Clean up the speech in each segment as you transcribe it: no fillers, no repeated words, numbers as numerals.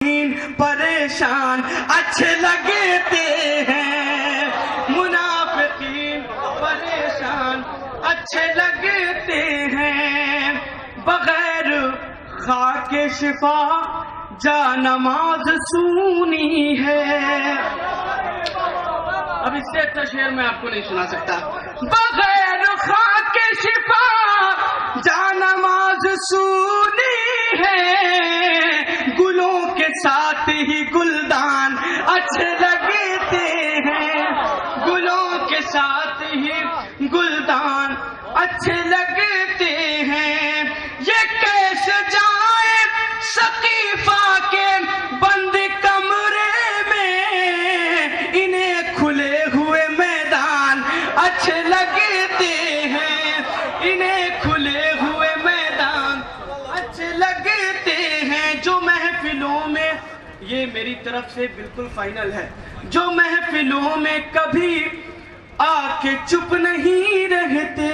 پریشان اچھے لگتے ہیں، منافقین پریشان اچھے لگتے ہیں، بغیر خاک شفا جا نماز سونی ہے۔ اب اس سے اچھا شعر میں آپ کو نہیں سنا سکتا۔ بغیر خاک شفا جا نماز سونی ہے، گلوں کے ساتھ ہی گلدان اچھے لگتے ہیں، گلوں کے ساتھ ہی گلدان اچھے لگتے ہیں۔ یہ کیسے جائے سقیفہ کے بند کمرے میں، انہیں کھلے ہوئے میدان اچھے لگتے ہیں، انہیں کھلے ہوئے میدان اچھے لگتے ہیں۔ جو محفلوں میں، یہ میری طرف سے بالکل فائنل ہے، جو محفلوں میں کبھی آ کے چپ نہیں رہتے،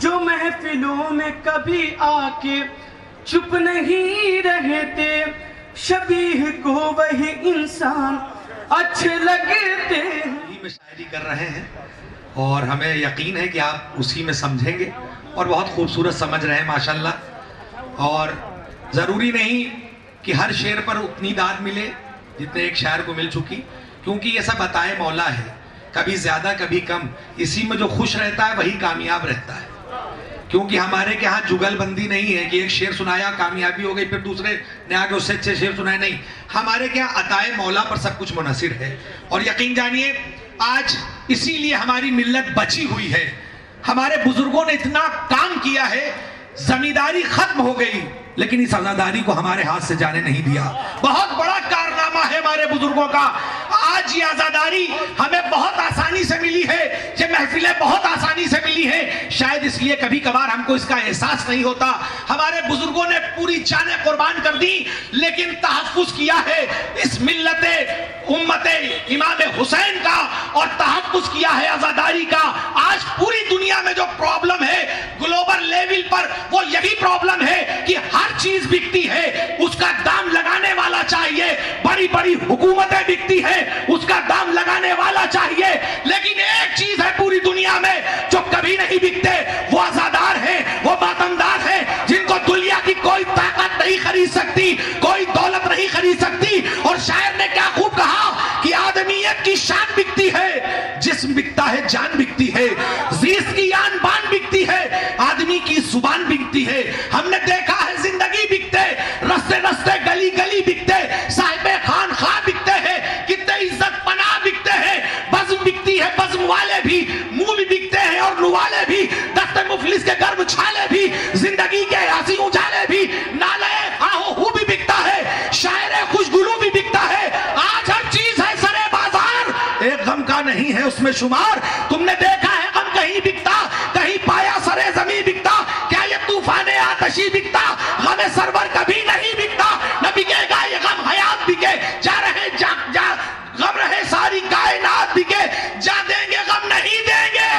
جو محفلوں میں کبھی آ کے چپ نہیں رہتے، شبیہ کو وہی انسان اچھے لگتے ہیں۔ میں شاعری کر رہے ہیں اور ہمیں یقین ہے کہ آپ اسی میں سمجھیں گے اور بہت خوبصورت سمجھ رہے ہیں ماشاءاللہ۔ اور ضروری نہیں کہ ہر شعر پر اتنی داد ملے جتنے ایک شاعر کو مل چکی، کیونکہ یہ سب عطائے مولا ہے، کبھی زیادہ کبھی کم، اسی میں جو خوش رہتا ہے وہی کامیاب رہتا ہے۔ کیونکہ ہمارے کے ہاں جگل بندی نہیں ہے کہ ایک شعر سنایا کامیابی ہو گئی پھر دوسرے نے آگے اس سے اچھے شعر سنائے، نہیں، ہمارے کے ہاں عطائے مولا پر سب کچھ منحصر ہے۔ اور یقین جانیے آج اسی لیے ہماری ملت بچی ہوئی ہے، ہمارے بزرگوں نے اتنا کام کیا ہے، زمینداری ختم ہو گئی لیکن اس عزاداری کو ہمارے ہاتھ سے جانے نہیں دیا۔ بہت بڑا کارنامہ ہے ہمارے بزرگوں کا۔ آج یہ عزاداری ہمیں بہت آسانی سے ملی ہے، یہ محفلیں بہت آسانی سے ملی ہے، شاید اس لیے کبھی کبھار ہم کو اس کا احساس نہیں ہوتا۔ ہمارے بزرگوں نے پوری جانیں قربان کر دی لیکن تحفظ کیا ہے اس ملت امت امام حسین کا، اور تحفظ کیا ہے عزاداری کا۔ آج پوری دنیا میں جو پرابلم ہے گلوبل لیول پر، وہ یہی پرابلم ہے کہ ہر چیز بکتی ہے، اس کا دام لگانے والا چاہیے، بڑی بڑی حکومتیں بکتی ہیں، اس کا دام لگانے والا چاہیے، لیکن ایک چیز ہے پوری دنیا میں جو کبھی نہیں بکتے، وہ عزادار ہیں، وہ ماتمدار ہیں، جن کو دنیا کی کوئی طاقت نہیں خرید سکتی، کوئی دولت نہیں خرید سکتی۔ اور شاعر نے کیا خوب کہا کہ آدمیت کی شان بکتی ہے، جسم بکتا ہے، جان بکتی ہے، زیست کی آن بان بکتی ہے، آدمی کی زبان بکتی ہے۔ ہم نے دیکھا ہے زندگی بکتے، رستے رستے گلی گلی بکتے، صاحب خان خواہ بکتے ہیں، کتنے عزت پناہ بکتے ہیں، بزم بکتی ہے، بزم والے بھی، منہ بھی بکتے ہیں اور نوالے بھی، دست مفلس کے گرب چھالے بھی، زندگی کے ہنسی اجالے بھی، نالے آہو ہو بھی بکتا ہے، شاعر خوشگلو بھی بکتا ہے۔ آج ہر چیز ہے سرے بازار، ایک غم کا نہیں ہے اس میں شمار۔ تم نے دیکھا ہے غم کہیں بکتا، کہیں پایا سرے زمین بکتا، کیا یہ طوفان آتشی بکتا؟ غم سرور کبھی نہیں بکتا، نہ بکے گا یہ غم حیات بکے، جا رہے جا غم رہے ساری کائنات بکے، جا دیں گے غم نہیں دیں گے،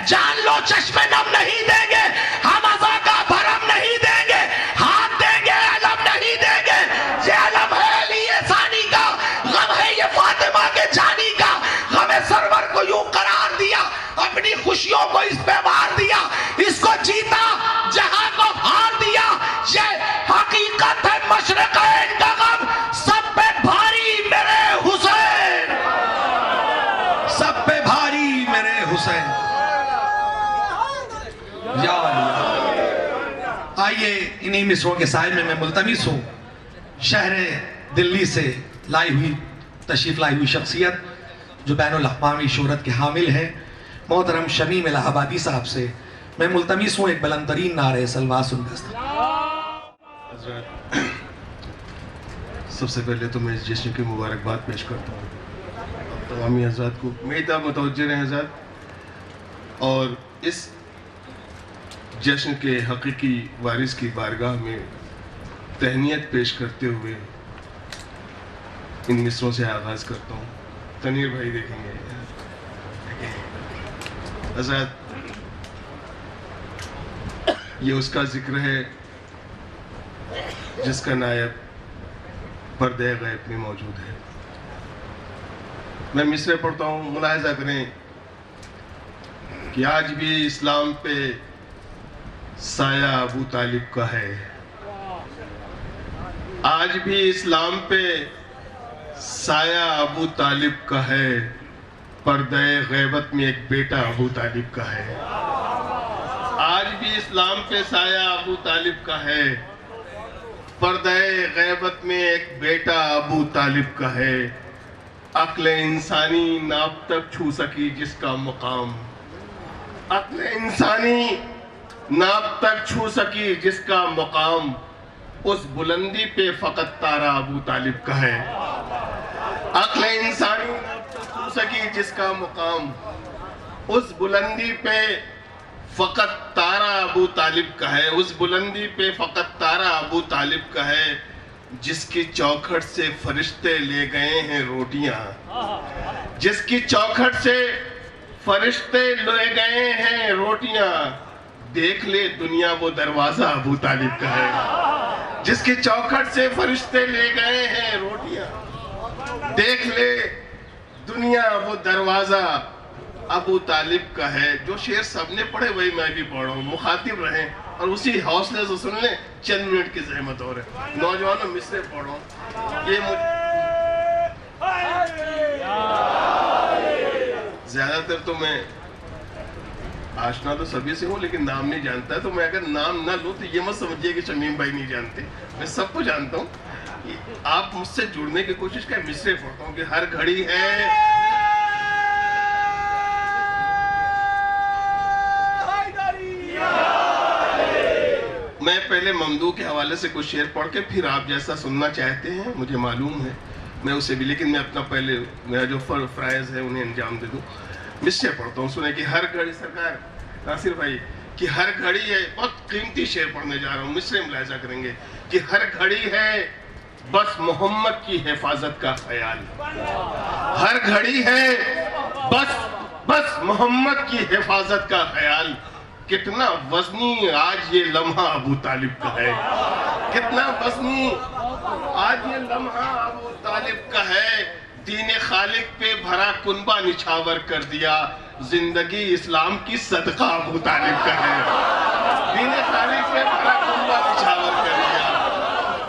جان لو چشم نم نہیں دیں گے، ہم عزا کا بھرم نہیں دیں گے، ہاتھ دیں گے علم نہیں دیں گے، یہ علم ہے علی ثانی کا، غم ہے یہ فاطمہ کے جانی کا، غم سرور کو یوں قرار دیا، اپنی خوشیوں کو اس پہ مار دیا، اس کو جیتا جہاں کو ہار دیا، یہ حقیقت ہے مشرقین کا غم، سب پہ بھاری میرے حسین، سب پہ بھاری میرے حسین۔ یا اللہ، آئیے انہی مصروں کے سائے میں ملتمس ہوں شہر دلی سے لائی ہوئی تشریف لائی ہوئی شخصیت جو بین الاقوامی شہرت کے حامل ہیں، محترم شمیم الہ آبادی صاحب سے میں ملتمس ہوں ایک بلند ترین نعرہ سلوات ان کا۔ حضرات، سب سے پہلے تو میں اس جشن کی مبارکباد پیش کرتا ہوں تمامی حضرات کو، میری طرف متوجہ رہیں حضرات، اور اس جشن کے حقیقی وارث کی بارگاہ میں تہنیت پیش کرتے ہوئے ان مصروں سے آغاز کرتا ہوں۔ تنیر بھائی دیکھیں گے حضرات، یہ اس کا ذکر ہے جس کا نائب پردے غیب میں موجود ہے. میں مصرع پڑھتا ہوں. ملاحظہ کریں کہ آج بھی اسلام پہ سایہ ابو طالب کا ہے. آج بھی اسلام پہ سایہ ابو طالب کا ہے. پردے غیبت میں ایک بیٹا ابو طالب کا ہے. آج بھی اسلام پہ سایہ ابو طالب کا ہے. پردے غیبت میں ایک بیٹا ابو طالب کا ہے. عقل انسانی ناپ تک چھو سکی جس کا مقام. عقل انسانی ناپ تک چھو سکی جس کا مقام. اس بلندی پہ فقط تارا ابو طالب کا ہے. عقل انسانی ناپ تک چھو سکی جس کا مقام. اس بلندی پہ فقط تارا ابو طالب کا ہے. اس بلندی پہ فقط تارا ابو طالب کا ہے جس کی چوکھٹ سے فرشتے لے گئے ہیں روٹیاں. جس کی چوکھٹ سے فرشتے لے گئے ہیں روٹیاں. دیکھ لے دنیا وہ دروازہ ابو طالب کا ہے. جس کی چوکھٹ سے فرشتے لے گئے ہیں روٹیاں. دیکھ لے دنیا وہ دروازہ ابو طالب کا ہے. جو شعر سب نے پڑھے وہی میں بھی پڑھ رہا ہوں. مخاطب رہیں اور اسی حوصلے سے سن لیں. چند منٹ کی زحمت اور ہے. نوجوانوں مصرع پڑھ رہا ہوں. یہ زیادہ تر تو میں آشنا تو سبھی سے ہوں لیکن نام نہیں جانتا ہے. تو میں اگر نام نہ لوں تو یہ مت سمجھیے کہ شمیم بھائی نہیں جانتے. میں سب کو جانتا ہوں. آپ مجھ سے جڑنے کی کوشش کریں. مصرع پڑھتا ہوں کہ ہر گھڑی ہے میں پہلے ممدوح کے حوالے سے کچھ شعر پڑھ کے پھر آپ جیسا سننا چاہتے ہیں مجھے معلوم ہے میں اسے بھی, لیکن میں اپنا پہلے میرا جو فرائض ہے انہیں انجام دے دوں. مصرع پڑھتا ہوں. سنیں کہ ہر گھڑی سرکار ناصر بھائی کہ ہر گھڑی ہے. بہت قیمتی شعر پڑھنے جا رہا ہوں. مصرع ملاحظہ کریں گے کہ ہر گھڑی ہے بس محمد کی حفاظت کا خیال. ہر گھڑی ہے بس محمد کی حفاظت کا خیال. کتنا وزنی آج یہ لمحہ ابو طالب کا ہے. کتنا وزنی آج یہ لمحہ ابو طالب کا ہے. دین خالق پہ بھرا کنبہ نچھاور کر دیا. زندگی اسلام کی صدقہ ابو طالب کا ہے. دین خالق پہ بھرا کنبہ نچھاور کر دیا.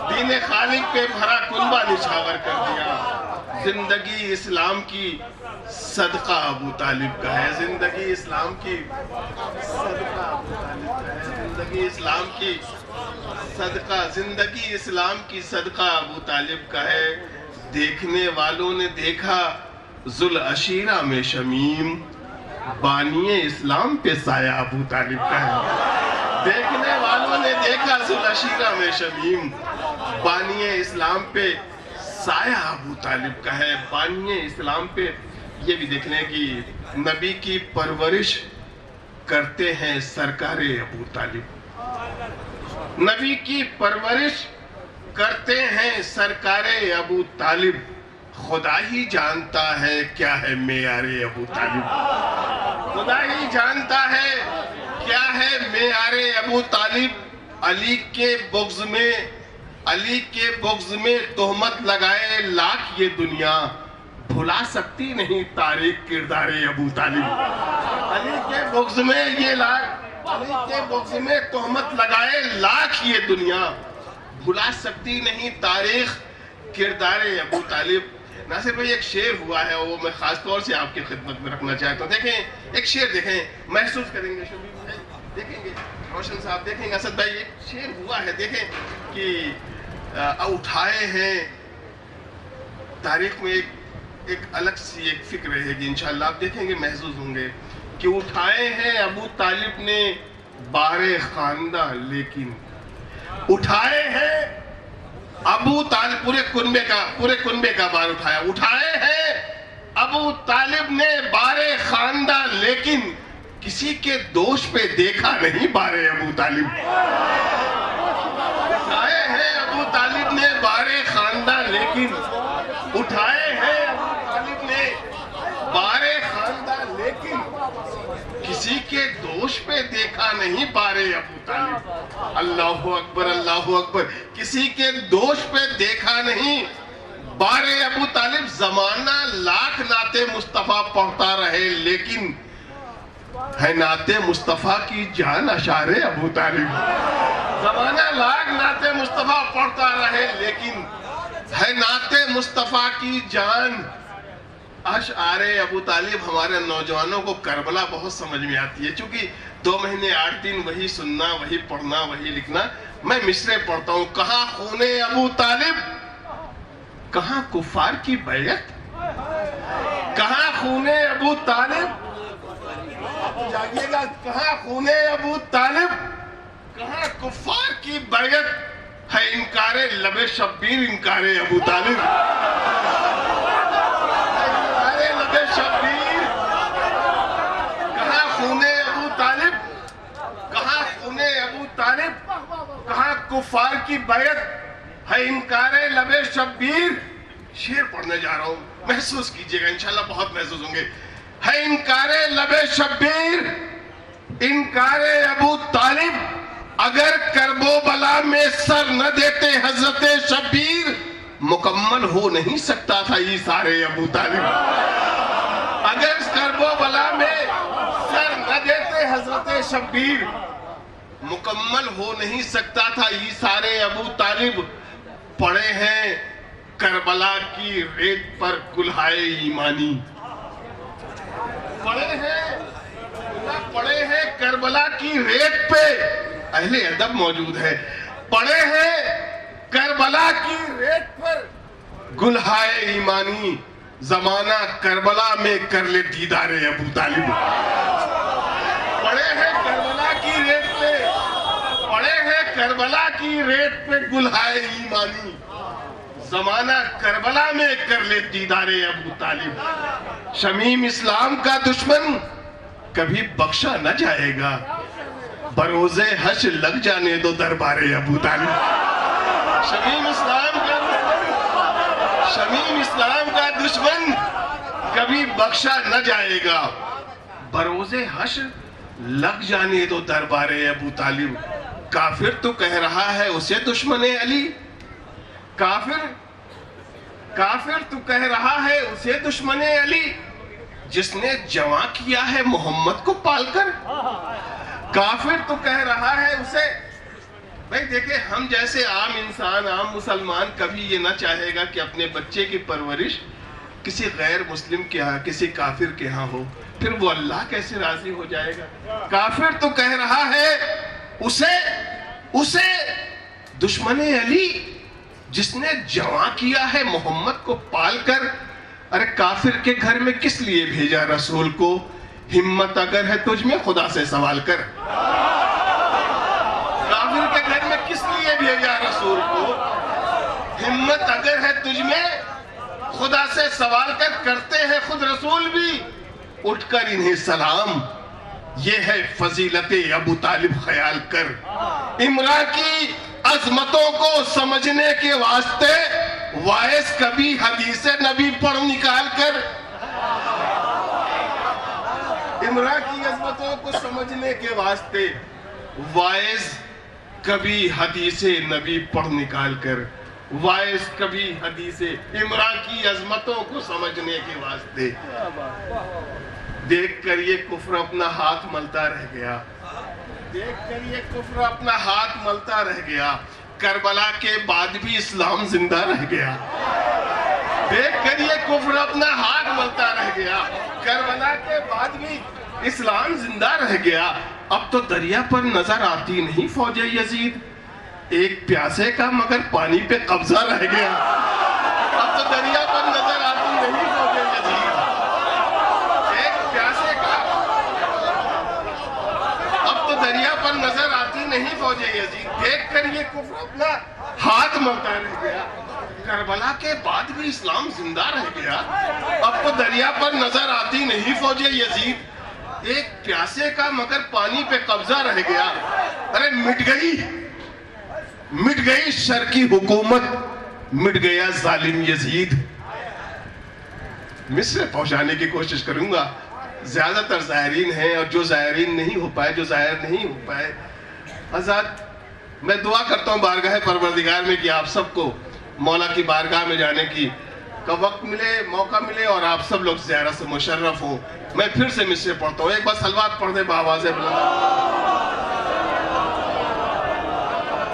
دین خالق پہ بھرا کنبہ نچھاور کر دیا. زندگی اسلام کی صدقہ ابو طالب کا ہے. زندگی اسلام کی صدقہ ابو طالب کا ہے. زندگی اسلام کی صدقہ. زندگی اسلام کی صدقہ ابو طالب کا ہے. دیکھنے والوں نے دیکھا ذوالعشیرہ میں شمیم. بانی اسلام پہ سایہ ابو طالب کا ہے. دیکھنے والوں نے دیکھا ذوالعشیرہ میں شمیم. بانی اسلام پہ سایہ ابو طالب کا ہے. بانی اسلام پہ یہ بھی دیکھ لیں کہ نبی کی پرورش کرتے ہیں سرکار ابو طالب. نبی کی پرورش کرتے ہیں سرکار ابو طالب. خدا ہی جانتا ہے کیا ہے معیار ابو طالب. خدا ہی جانتا ہے کیا ہے معیار ابو طالب. علی کے بغض میں تہمت لگائے لاکھ یہ دنیا. بھلا سکتی نہیں تاریخ کردار ابو طالب. علی کے بغض میں تہمت لگائے لاکھ یہ دنیا. بھلا سکتی نہیں تاریخ کردار ابو طالب. ناصر بھائی ایک شعر ہوا ہے وہ میں خاص طور سے آپ کی خدمت میں رکھنا چاہتا ہوں. دیکھیں ایک شعر دیکھیں محسوس کریں گے. شبیر بھائی دیکھیں گے, روشن صاحب دیکھیں گے, اسد بھائی ایک شعر ہوا ہے دیکھیں کہ اٹھائے ہیں تاریخ میں ایک الگ سی ایک فکر رہے گی انشاءاللہ. آپ دیکھیں گے محسوس ہوں گے کہ اٹھائے ہیں ابو طالب نے بارے خاندہ لیکن. اٹھائے ہیں ابو طالب پورے کنبے کا بار اٹھایا. اٹھائے ہیں ابو طالب نے بارے خاندہ لیکن کسی کے دوش پہ دیکھا نہیں بارے ابو طالب. اٹھائے ہیں ابو طالب نے بارے خاندہ لیکن. اٹھائے ہیں ابو طالب نے بارے خاندہ لیکن کسی کے دوش پہ دیکھا نہیں بار ابو طالب. اللہ اکبر اللہ اکبر. کسی کے دوش پہ دیکھا نہیں بار ابو طالب. زمانہ لاکھ نعت مصطفیٰ پڑھتا رہے لیکن ہے نعت مصطفیٰ کی جان اشعار ابو طالب. زمانہ لاکھ نعت مصطفیٰ پڑھتا رہے لیکن ہے نعت مصطفیٰ کی جان اشعار ابو طالب. ہمارے نوجوانوں کو کربلا بہت سمجھ میں آتی ہے چونکہ 2 مہینے 8 دن وہی سننا وہی پڑھنا وہی لکھنا. میں مصرے پڑھتا ہوں. کہاں خون ابو طالب کہاں کفار کی بیعت. کہاں خون ابو طالب جاگیے گا. کہاں خون ابو طالب کہاں کفار کی بیعت. ہے انکار لب شبیر انکار ابو طالب. شبیر کہاں خون ابو طالب کہاں خون ابو طالب کہاں کفار کی بیعت. ہے انکار لب شبیر. شعر پڑھنے جا رہا ہوں محسوس کیجئے گا انشاءاللہ بہت محسوس ہوں گے. ہے انکار لب شبیر انکار ابو طالب. اگر کرب و بلا میں سر نہ دیتے حضرت شبیر مکمل ہو نہیں سکتا تھا ایثار ابو طالب. اگر کرب و بلا میں سر نہ دیتے حضرت شبیر مکمل ہو نہیں سکتا تھا ایثار ابو طالب. پڑے ہیں کربلا کی ریت پر کلہائے ایمانی. پڑے ہیں کربلا کی ریت پہ اہل ادب موجود ہے. پڑے ہیں کربلا کی ریت پر گلہائے ایمانی. زمانہ کربلا میں کر لے دیدار ابو طالب. پڑے ہیں کربلا کی ریت پہ پڑے ہیں کربلا کی ریت پہ گلہائے ایمانی. زمانہ کربلا میں کر لے دیدار ابو طالب. شمیم اسلام کا دشمن کبھی بخشا نہ جائے گا. بروز حشر لگ جانے دو دربار ابو طالب. شمیم اسلام کا دشمن کبھی بخشا نہ جائے گا. بروز حشر لگ جانے دو دربار ابو طالب. کافر تو کہہ رہا ہے اسے دشمن علی. کافر تو کہہ رہا ہے اسے دشمن علی جس نے جواں کیا ہے محمد کو پال کر. کافر تو کہہ رہا ہے اسے. بھائی دیکھیں ہم جیسے عام انسان عام مسلمان کبھی یہ نہ چاہے گا کہ اپنے بچے کی پرورش کسی غیر مسلم کے ہاں کسی کافر کے ہاں ہو. پھر وہ اللہ کیسے راضی ہو جائے گا. کافر تو کہہ رہا ہے اسے دشمن علی جس نے جواں کیا ہے محمد کو پال کر. ارے کافر کے گھر میں کس لیے بھیجا رسول کو. ہمت اگر ہے تجھ میں خدا سے سوال کر. کافر کے گھر میں کس لیے بھیجا رسول کو. ہمت اگر ہے تجھ میں خدا سے سوال کر. کرتے ہیں خود رسول بھی اٹھ کر انہیں سلام. یہ ہے فضیلت ابو طالب خیال کر. عمران کی عظمتوں کو سمجھنے کے واسطے وائس کبھی حدیث نبی پڑھ نکال کر. عمران کی عظمتوں کو سمجھنے کے واسطے وائس کبھی حدیث نبی پڑھ نکال کر. وائس کبھی حدیث عمران کی عظمتوں کو سمجھنے کے واسطے. دیکھ کر یہ کفر اپنا ہاتھ ملتا رہ گیا. دیکھ کر یہ کفر اپنا ہاتھ ملتا رہ گیا. کربلا کے بعد بھی اسلام زندہ رہ گیا. دیکھ کر یہ کفر اپنا ہاتھ ملتا رہ گیا. کربلا کے بعد بھی اسلام زندہ رہ گیا. اب تو دریا پر نظر آتی نہیں فوج یزید. ایک پیاسے کا مگر پانی پہ قبضہ رہ گیا. اب تو دریا پر نظر آتی نہیں فوج یزید. ایک پیاسے کا اب تو دریا پر نظر آتی نہیں فوج یزید. دیکھ کر یہ کفر اپنا ہاتھ ملتا رہ گیا. کربلا کے بعد بھی اسلام زندہ رہ گیا. اب تو دریا پر نظر آتی نہیں فوج یزید. ایک پیاسے کا مگر پانی پہ قبضہ رہ گیا. ارے مٹ گئی شر کی حکومت. مٹ گیا ظالم یزید. مصر پہنچانے کی کوشش کروں گا. زیادہ تر زائرین ہیں اور جو زائرین نہیں ہو پائے، جو زائر نہیں ہو پائے، حضرات میں دعا کرتا ہوں بارگاہ پروردگار میں کہ آپ سب کو مولا کی بارگاہ میں جانے کی کا وقت ملے، موقع ملے اور آپ سب لوگ زیارت سے مشرف ہوں. میں پھر سے مصرع پڑھتا ہوں، ایک بار صلوات پڑھ دیں بآواز بلند.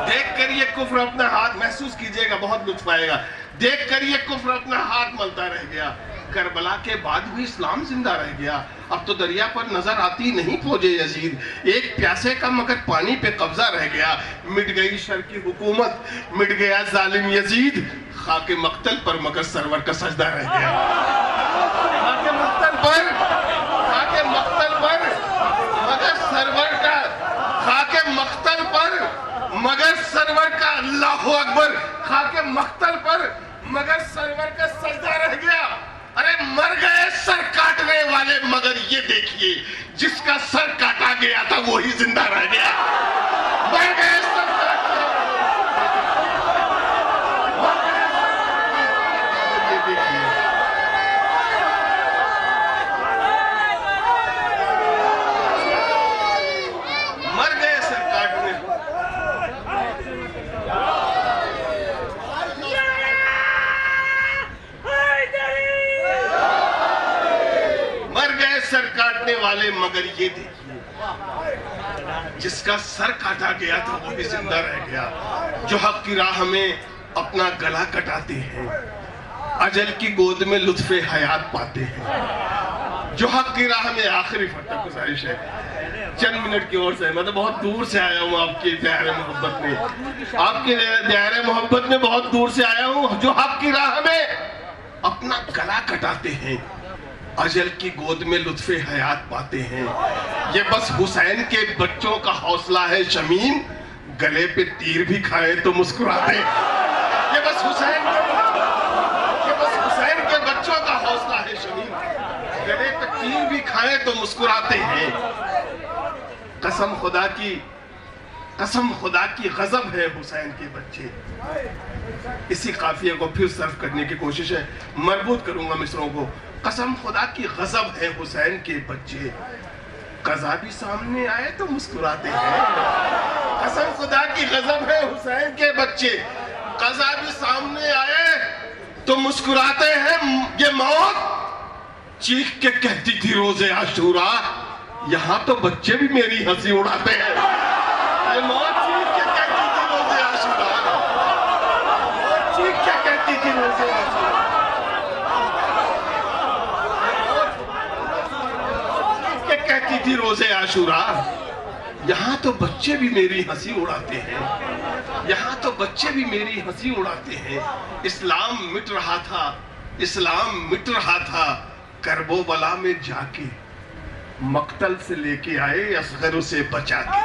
دیکھ کر یہ کفر اپنا ہاتھ، محسوس کیجئے گا، بہت لطف آئے گا. دیکھ کر یہ کفر اپنا ہاتھ ملتا رہ گیا، کربلا کے بعد بھی اسلام زندہ رہ گیا. اب تو دریا پر نظر آتی نہیں فوج یزید، ایک پیاسے کا مگر پانی پہ قبضہ رہ گیا. مٹ گئی شر کی حکومت، مٹ گیا ظالم یزید، خاک مقتل پر مگر سرور کا سجدہ رہ گیا. خاک مقتل پر مگر سرور کا، خاک مقتل پر مگر سرور کا، اللہ اکبر، خاک مقتل پر مگر سرور کا سجدہ رہ گیا. ارے مر گئے سر کاٹنے والے، مگر یہ دیکھیے جس کا سر کاٹا گیا تھا وہی زندہ رہ گیا. مر گئے سر کاٹنے والے، یہ دیکھیے. مر گئے سر کاٹنے، سر کاٹنے والے، مگر یہ دیکھیے جس کا سر کاٹا گیا تھا وہ بھی زندہ رہ گیا. جو حق کی راہ میں اپنا گلا کٹاتے ہیں، اجل کی گود میں لطف حیات پاتے ہیں. جو حق کی راہ میں، آخری فتح گزارش ہے چند منٹ کی اور سے، میں تو بہت دور سے آیا ہوں آپ کی دائرہ محبت میں، آپ کے دائرہ محبت میں بہت دور سے آیا ہوں. جو حق کی راہ میں اپنا گلا کٹاتے ہیں، اجل کی گود میں لطف حیات پاتے ہیں. یہ بس حسین کے بچوں کا حوصلہ ہے شمیم، گلے پہ تیر بھی کھائے تو مسکراتے. یہ بس حسین کے بچوں کا حوصلہ ہے شمیم، گلے پہ تیر بھی کھائے تو مسکراتے ہیں. قسم خدا کی غضب ہے حسین کے بچے. اسی قافیہ کو پھر صرف کرنے کی کوشش ہے، مربوط کروں گا مصروں کو. قسم خدا کی غضب ہے حسین کے بچے، قضا بھی سامنے آئے تو مسکراتے ہیں. قسم خدا کی غضب ہے حسین کے بچے، قضا بھی سامنے آئے تو مسکراتے ہیں. یہ موت چیخ کے کہتی تھی روز عاشورہ، یہاں تو بچے بھی میری ہنسی اڑاتے ہیں. یہ موت چیخ کے کہتی تھی روز عاشورہ، چیخ کے کہتی تھی روز عاشورہ، کہتی تھی روز عاشورہ، یہاں تو بچے بھی میری ہنسی اڑاتے ہیں. یہاں تو بچے بھی میری ہنسی اڑاتے ہیں. اسلام مٹ رہا تھا کرب و بلا میں جا کے، مقتل سے لے کے آئے اصغر اسے بچا کے.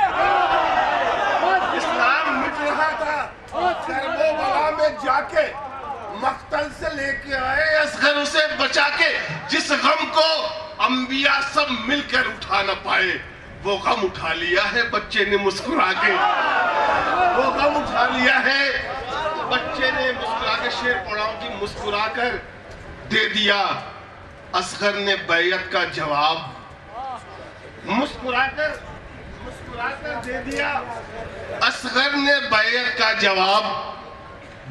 اسلام مٹ رہا تھا کرب و بلا میں جا کے، مقتل سے لے کے آئے اصغر اسے بچا کے. جس غم کو انبیاء سب مل کر اٹھا نہ پائے، وہ غم اٹھا لیا ہے بچے نے مسکرا کے. وہ غم اٹھا لیا ہے بچے نے مسکرا کے. شعر پڑھاؤں کہ مسکرا کر دے دیا اصغر نے بیعت کا جواب. مسکرا کر دے دیا اصغر نے بیعت کا جواب.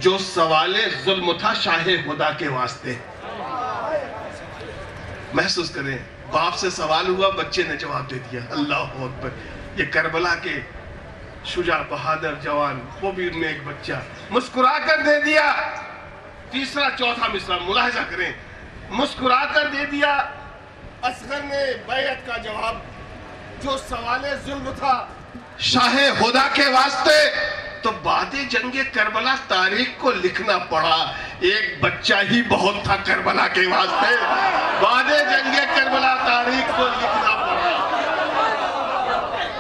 جو سوال ظلم تھا شاہ خدا کے واسطے. محسوس کریں، باپ سے سوال ہوا، بچے نے جواب دے دیا. اللہ اکبر. یہ کربلا کے شجاع بہادر جوان، وہ بھی ان میں ایک بچہ، مسکرا کر دے دیا. تیسرا چوتھا مصرع ملاحظہ کریں، مسکرا کر دے دیا اصغر نے بیعت کا جواب. جو سوال ظلم تھا شاہ خدا کے واسطے. تو بعد جنگ کربلا تاریخ کو لکھنا پڑا، ایک بچہ ہی بہت تھا کربلا کے واسطے. بعد جنگ کربلا تاریخ کو لکھنا پڑا،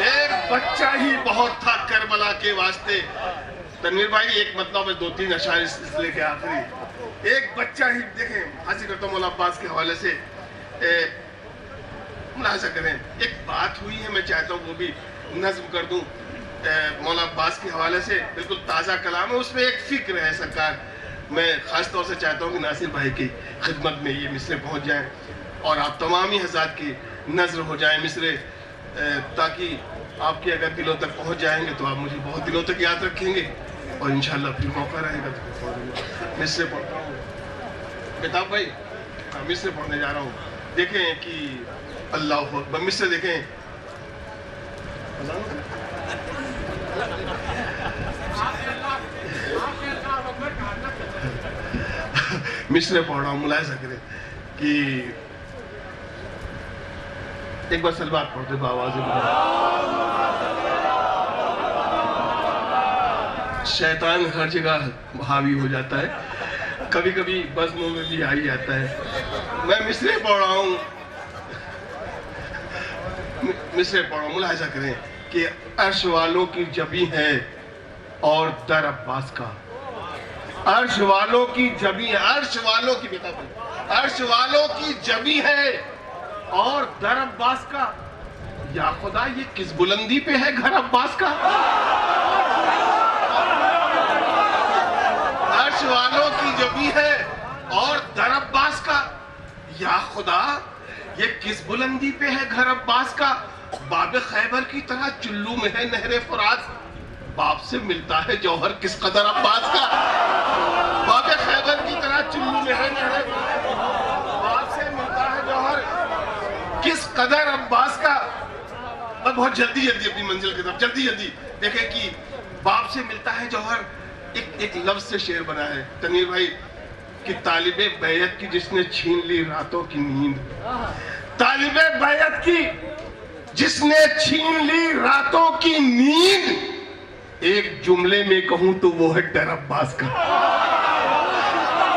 ایک بچہ ہی بہت تھا کربلا کے واسطے. تنویر بھائی ایک مطلب ہے، 2-3 اشعار اس سلسلے کے آخری. ایک بچہ ہی، دیکھیں حاصل کرتا ہوں مولا عباس کے حوالے سے، ملاحظہ کریں. ایک بات ہوئی ہے، میں چاہتا ہوں وہ بھی نظم کر دوں. مولا عباس کے حوالے سے بالکل تازہ کلام ہے، اس میں ایک فکر ہے سرکار. میں خاص طور سے چاہتا ہوں کہ ناصر بھائی کی خدمت میں یہ مصرے پہنچ جائیں اور آپ تمام ہی حضرات کی نظر ہو جائیں مصرے، تاکہ آپ کے اگر دلوں تک پہنچ جائیں گے تو آپ مجھے بہت دنوں تک یاد رکھیں گے، اور انشاءاللہ پھر موقع رہے گا تو مصرے پڑھتا ہوں۔ بیتاب بھائی مصرے پڑھنے جا رہا ہوں، دیکھیں کہ اللہ اکبر، مصرے دیکھیں، مصرے پڑھ رہا ہوں، ملاحظہ کریں کہ ایک بار سلوات پڑھتے بآواز شیطان ہر جگہ حاوی ہو جاتا ہے، کبھی کبھی بزموں میں بھی آ ہی جاتا ہے۔ میں مصرے پڑھ رہا ہوں، ملاحظہ کریں کہ عرش والوں کی جبی ہے اور در عباس کا، عرش والوں کی جبی ہے، عرش والوں کی عرش والوں کی جبی ہے اور در عباس کا، یا خدا یہ کس بلندی پہ ہے گھر عباس کا؟ عرش والوں کی جبی ہے اور در عباس کا، یا خدا یہ کس بلندی پہ ہے گھر عباس کا؟ باب خیبر کی طرح چلو میں ہے نہر فرات، باپ سے ملتا ہے جوہر کس قدر عباس کا۔ باب خیبر کی طرح چلو میں ہے نہر فرات، باپ سے ملتا ہے جوہر کس قدر عباس کا۔ میں بہت جلدی اپنی منزل کی طرف جلدی دیکھیں کہ باپ سے ملتا ہے جوہر، ایک لفظ سے شعر بنا ہے تنویر بھائی کہ طالب بیعت کی جس نے چھین لی راتوں کی نیند، طالب بیعت کی جس نے چھین لی راتوں کی نیند، ایک جملے میں کہوں تو وہ ہے در عباس کا۔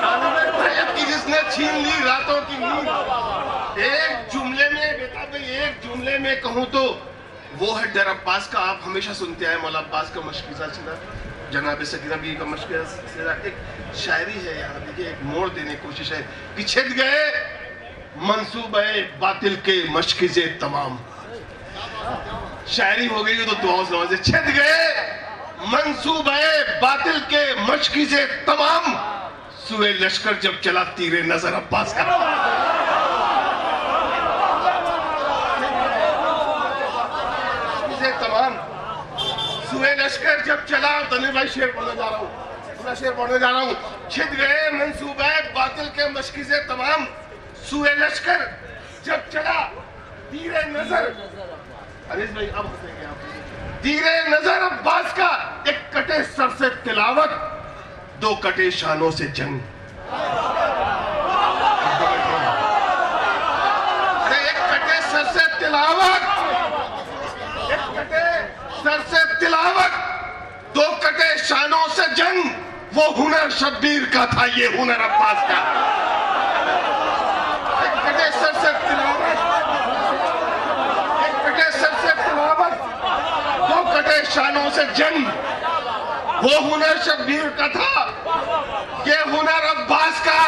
طالب بیعت کی جس نے چھین لی راتوں کی نیند، ایک جملے میں بیٹا بھائی ایک جملے میں کہوں تو وہ ہے در عباس کا۔ آپ ہمیشہ سنتے آئے مولا عباس کا مشکزہ سیدھا، جناب سکینہ بیوی کا مشکزہ سیدھا، ایک شاعری ہے یہاں دیکھیں، ایک موڑ دینے کی کوشش ہے کہ چھت گئے منصوبہ باطل کے مشکزے تمام، شاعری ہو گئی تو دعاؤں سے نوازے، چھت گئے منصوبہ باطل کے مشکزے تمام، سوئے لشکر جب چلا تیر نظر عباس کا۔ سوئے لشکر جب چلا، تنویر بھائی شعر پڑھنے جا رہا ہوں، چھت گئے منصوبہ باطل کے مشکزے تمام، سوئے لشکر جب چلا تیر نظر، انیس بھائی اب ہنسیں گے آپ، تیر نظر عباس کا، ایک کٹے سر سے تلاوت، دو کٹے شانوں سے جنگ، ایک کٹے سر سے تلاوت، ایک کٹے سر سے تلاوت، دو کٹے شانوں سے جنگ، وہ ہنر شبیر کا تھا یہ ہنر عباس کا۔ ایک کٹے سر سے تلاوت، ایک کٹے سر سے تلاوت، دو کٹے شانوں سے جنگ، وہ ہنر شبیر کا تھا یہ ہنر عباس کا۔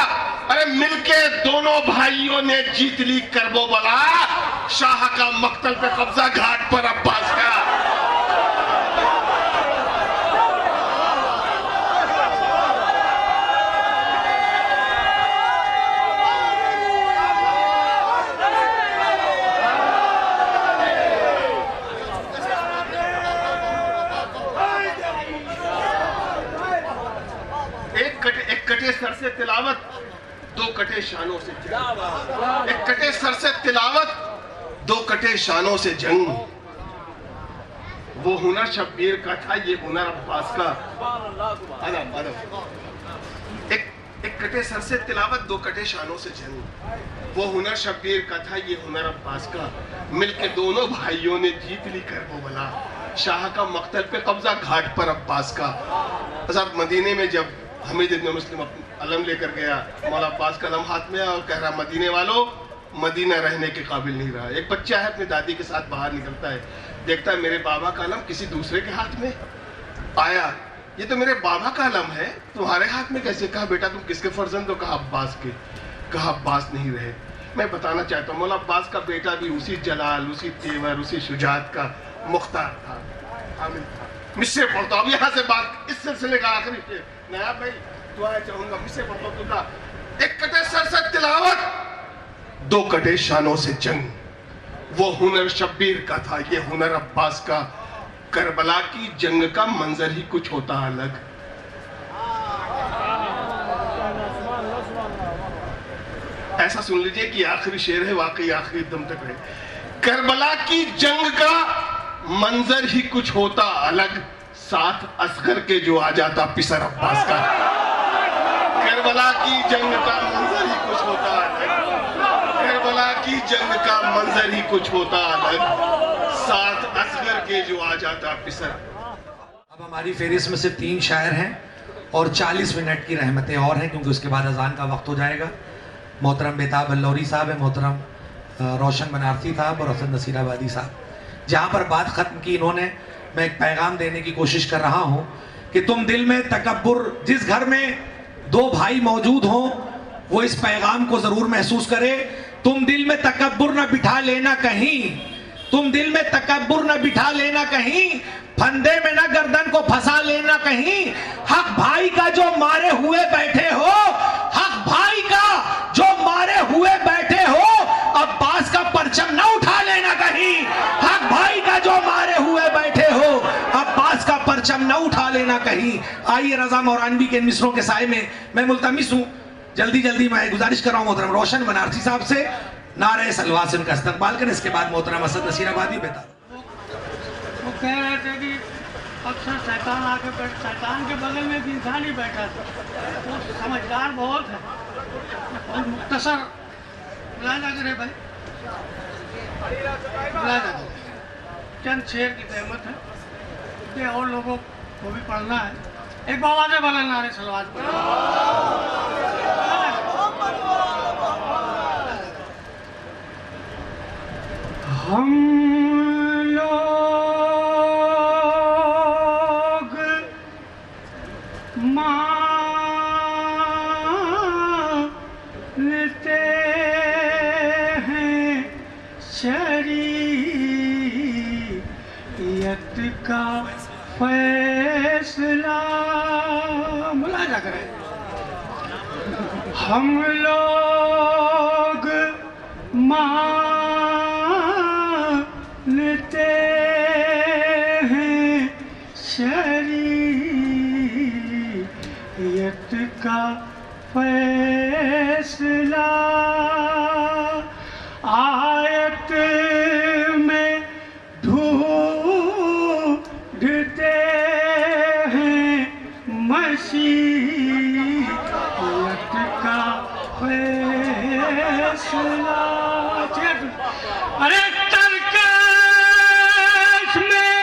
ارے مل کے دونوں بھائیوں نے جیت لی کربو بلا، شاہ کا مقتل پہ قبضہ گھاٹ پر عباس کا۔ ایک کٹے سر سے تلاوت، دو کٹے شانوں سے جنگ، ایک کٹے سر سے تلاوت، دو کٹے شانوں سے جنگ، وہ ہنر شبیر کا تھا یہ ہنر عباس کا۔ ایک کٹے سر سے تلاوت، دو کٹے شانوں سے جنگ، وہ ہنر شبیر کا تھا یہ ہنر عباس کا۔ مل کے دونوں بھائیوں نے جیت لی کربو بلا، شاہ کا مقتل پہ قبضہ گھاٹ پر عباس کا۔ حضرت مدینے میں جب حمید ابن مسلم علم لے کر گیا، مولا عباس کا علم ہاتھ میں اور کہہ رہا مدینے والوں مدینہ رہنے کے قابل نہیں رہا۔ ایک بچہ ہے اپنی دادی کے ساتھ باہر نکلتا ہے، دیکھتا ہے میرے بابا کا علم کسی دوسرے کے ہاتھ میں آیا، یہ تو میرے بابا کا علم ہے تمہارے ہاتھ میں کیسے؟ کہا بیٹا تم کس کے فرزند ہو؟ کہا عباس کے۔ کہا عباس نہیں رہے۔ میں بتانا چاہتا ہوں مولا عباس کا بیٹا بھی اسی جلال، اسی تیور، اسی شجاعت کا مختار تھا، حامل تھا۔ مصرے پڑھتا ہوں اب یہاں سے بات، اس سلسلے کا آخری شعر نیا بھائی دعائیں چاہوں گا، مصرے پڑھتا ہوں تمہارا۔ ایک کٹے سر سے تلاوت، دو کٹے شانوں سے جنگ، وہ ہنر شبیر کا تھا، یہ ہنر عباس کا. کربلا کی جنگ کا منظر ہی کچھ ہوتا الگ. ایسا سن لیجئے کہ آخری شعر ہے، واقعی آخری دم تک ہے. کربلا کی جنگ کا منظر ہی کچھ ہوتا الگ، ساتھ اصغر کے جو آ جاتا پسر عباس کا. کربلا کی جنگ کا منظر ہی کچھ ہوتا الگ، کربلا کی جنگ کا منظر ہی کچھ ہوتا الگ، ساتھ اصغر کے جو آ جاتا پسر. اب ہماری فہرست میں صرف 3 شاعر ہیں اور 40 منٹ کی رحمتیں اور ہیں، کیونکہ اس کے بعد اذان کا وقت ہو جائے گا. محترم بیتاب اللوری صاحب ہیں، محترم روشن بنارسی صاحب اور حسن نصیر آبادی صاحب. جہاں پر بات ختم کی انہوں نے، میں ایک پیغام دینے کی کوشش کر رہا ہوں کہ تم دل میں تکبر، جس گھر میں 2 بھائی موجود ہوں وہ اس پیغام کو ضرور محسوس کرے. تم دل میں تکبر نہ بٹھا لینا کہیں، تم دل میں تکبر نہ بٹھا لینا کہیں، پھندے میں نہ گردن کو پھنسا لینا کہیں. حق بھائی کا جو مارے ہوئے بیٹھے ہو، حق بھائی کا جو مارے ہوئے بیٹھے ہو، عباس کا پرچم نہ اٹھا لینا کہیں. حق بھائی کا جو مارے ہوئے بیٹھے ہو، عباس کا پرچم نہ اٹھا لینا کہیں. آئیے رضا مورانوی کے ان مصروں کے سائے میں ملتمس ہوں، جلدی میں گزارش کر رہا ہوں محترم روشن بنارسی صاحب سے نعرہ سلوا سے ان کا استقبال کریں. اس کے بعد محترم حسن نصیر آبادی بیتاب. وہ کہہ رہے تھے کہ اکثر شیطان آ کے شیطان کے بغل میں بھی انسان ہی بیٹھا تھا. وہ سمجھدار بہت ہے. اور مختصر ملاحظہ کرے بھائی، ملاحظہ کرے. چند شعر کی قیمت ہے کہ اور لوگوں کو بھی پڑھنا ہے. ایک بابا سے بلند نعرہ سلوات پڑھنا. ہم لوگ مانتے ہیں شریعت کا فیصلہ. ملاحظہ کریں. ہم لوگ مانتے ہیں شریعت کا فیصلہ. آیت میں ڈھونڈتے ہیں مشیت کا فیصلہ. ارے ترکش میں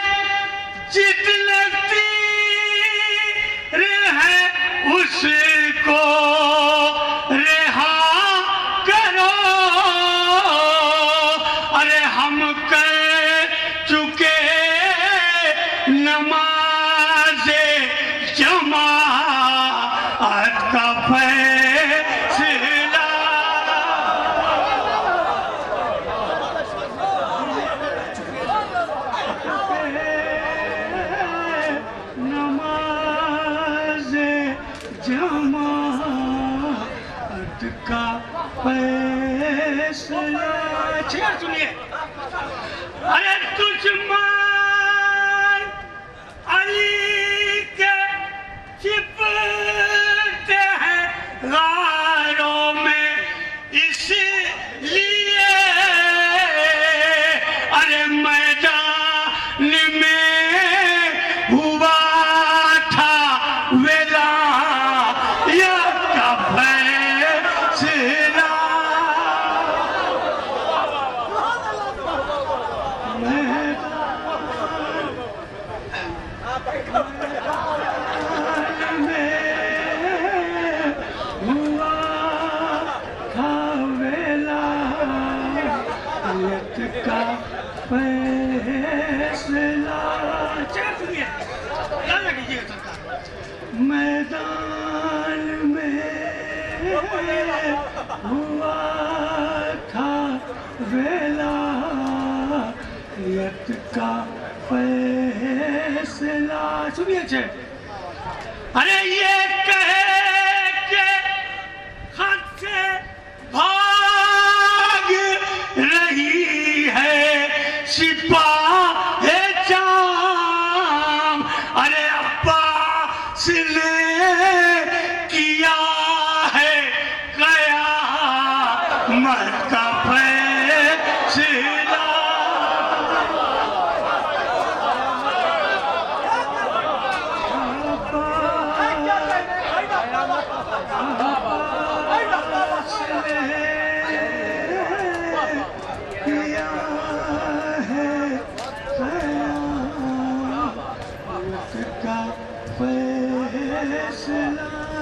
جتنے تیر ہے اس کو رہا کرو. ارے ہم کر چکے نماز جماعت کا فیصلہ. نماز جماعت کا فیصلہ. شعر سنیے. ارے دشمن علی کے چھپتے ہیں غاروں میں اس لیے. ارے میدان میں ہوا تھا ولایت کا فیصلہ. کا فیصلہ. میدان میں ہوا تھا ولایت کا فیصلہ. سنیے اچھے. ارے یہ کہے کہ خط سے بھاگ رہی ہے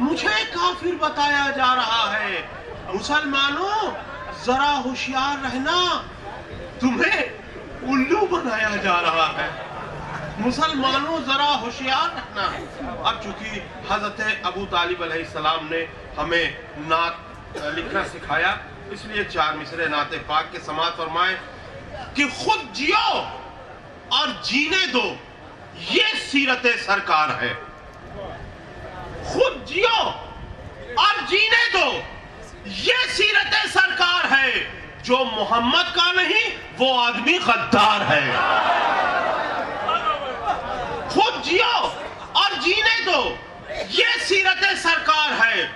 مجھے کافر بتایا جا رہا ہے. مسلمانوں ذرا ہوشیار رہنا, تمہیں الو بنایا جا رہا ہے. مسلمانوں ذرا ہوشیار رہنا. اب چونکہ حضرت ابو طالب علیہ السلام نے ہمیں نعت لکھنا سکھایا, اس لیے 4 مصرے نعت پاک کے سماعت فرمائیں کہ خود جیو اور جینے دو یہ سیرت سرکار ہے. خود جیو اور جینے دو یہ سیرت سرکار ہے. جو محمد کا نہیں وہ آدمی غدار ہے. خود جیو اور جینے دو یہ سیرت سرکار ہے.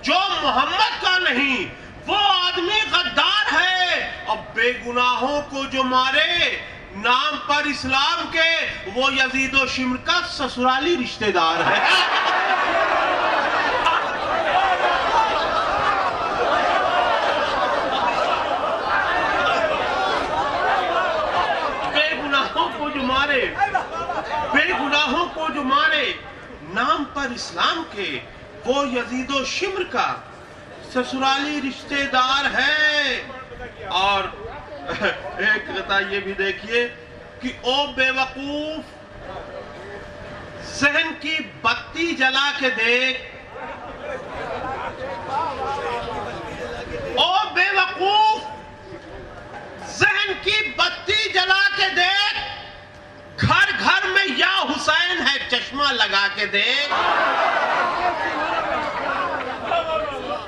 جو محمد کا نہیں وہ آدمی غدار ہے. اب بے گناہوں کو جو مارے نام پر اسلام کے وہ یزید و شمر کا سسرالی رشتہ دار ہے. بے گناہوں کو جو مارے نام پر اسلام کے وہ یزید و شمر کا سسرالی رشتہ دار ہے. اور ایک قطعہ یہ بھی دیکھیے کہ او بے وقوف ذہن کی بتی جلا کے دیکھ. او بے وقوف ذہن کی بتی جلا کے دیکھ. گھر گھر میں یا حسین ہے چشمہ لگا کے دیکھ.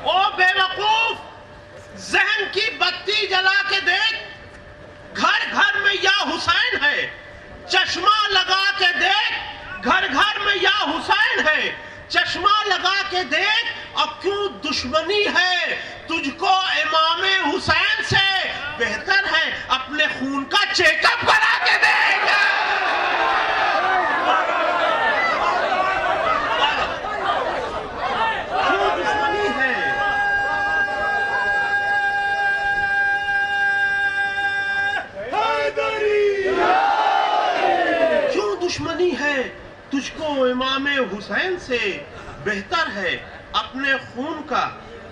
او بے وقوف ذہن کی بتی جلا کے دیکھ. گھر گھر میں یا حسین ہے چشمہ لگا کے دیکھ. گھر گھر میں یا حسین ہے چشمہ لگا کے دیکھ. اب کیوں دشمنی ہے تجھ کو امام حسین سے؟ بہتر ہے اپنے خون کا چیک اپ کرا کے دیکھ. کیوں دشمنی ہے؟ کیوں دشمنی ہے تجھ کو امام حسین سے؟ بہتر ہے اپنے خون کا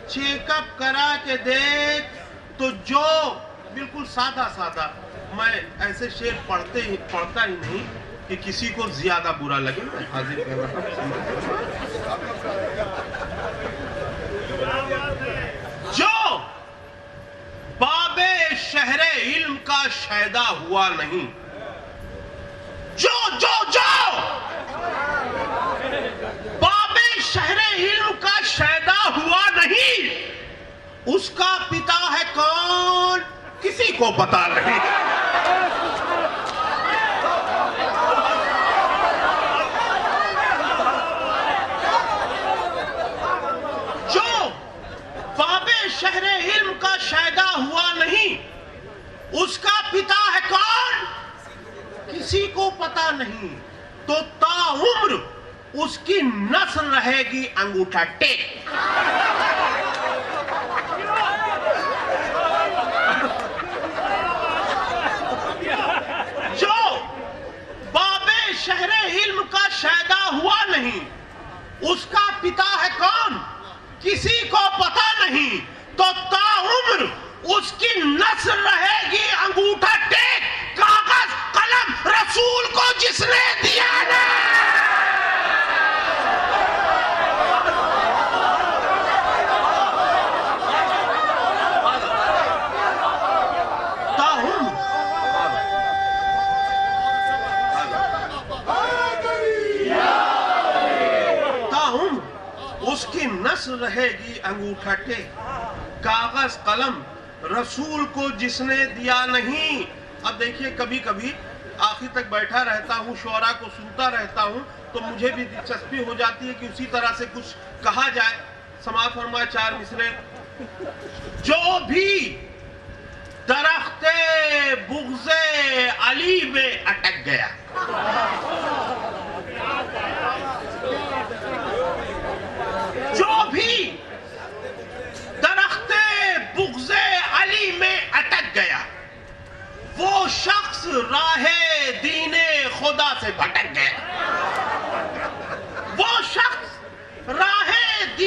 چیک اپ کرا کے دیکھ. تو جو بالکل سادہ سادہ, میں ایسے شعر پڑھتا ہی نہیں کہ کسی کو زیادہ برا لگے. میں حاضر کر رہا ہوں جو باب شہر علم کا شیدا ہوا نہیں. جو باب شہر علم کا شیدا ہوا نہیں, اس کا پتا ہے کون کسی کو پتا نہیں. جو باب شہر علم کا شیدا ہوا نہیں, اس کا پتا ہے کون کسی کو پتا نہیں. تو تا عمر اس کی نسل رہے گی انگوٹھا ٹیک. جو باب شہر علم کا شیدا ہوا نہیں, اس کا پتا ہے کون کسی کو پتا نہیں. تو تا عمر اس کی نسل رہے گی انگوٹھا ٹیک. کاغذ قلم رسول کو جس نے دیا نا, اس کی نسل رہے گی انگوٹھا ٹیک. کاغذ قلم رسول کو جس نے دیا نہیں. اب دیکھیے کبھی کبھی آخر تک بیٹھا رہتا ہوں, شعراء کو سنتا رہتا ہوں, تو مجھے بھی دلچسپی ہو جاتی ہے کہ اسی طرح سے کچھ کہا جائے. سماعت فرمائے 4 مصرے. جو بھی درخت بغض علی میں اٹک گیا, جو بھی درخت بغض علی میں اٹک گیا, وہ شخص راہ دین خدا سے بھٹک گیا. وہ شخص راہ دین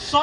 100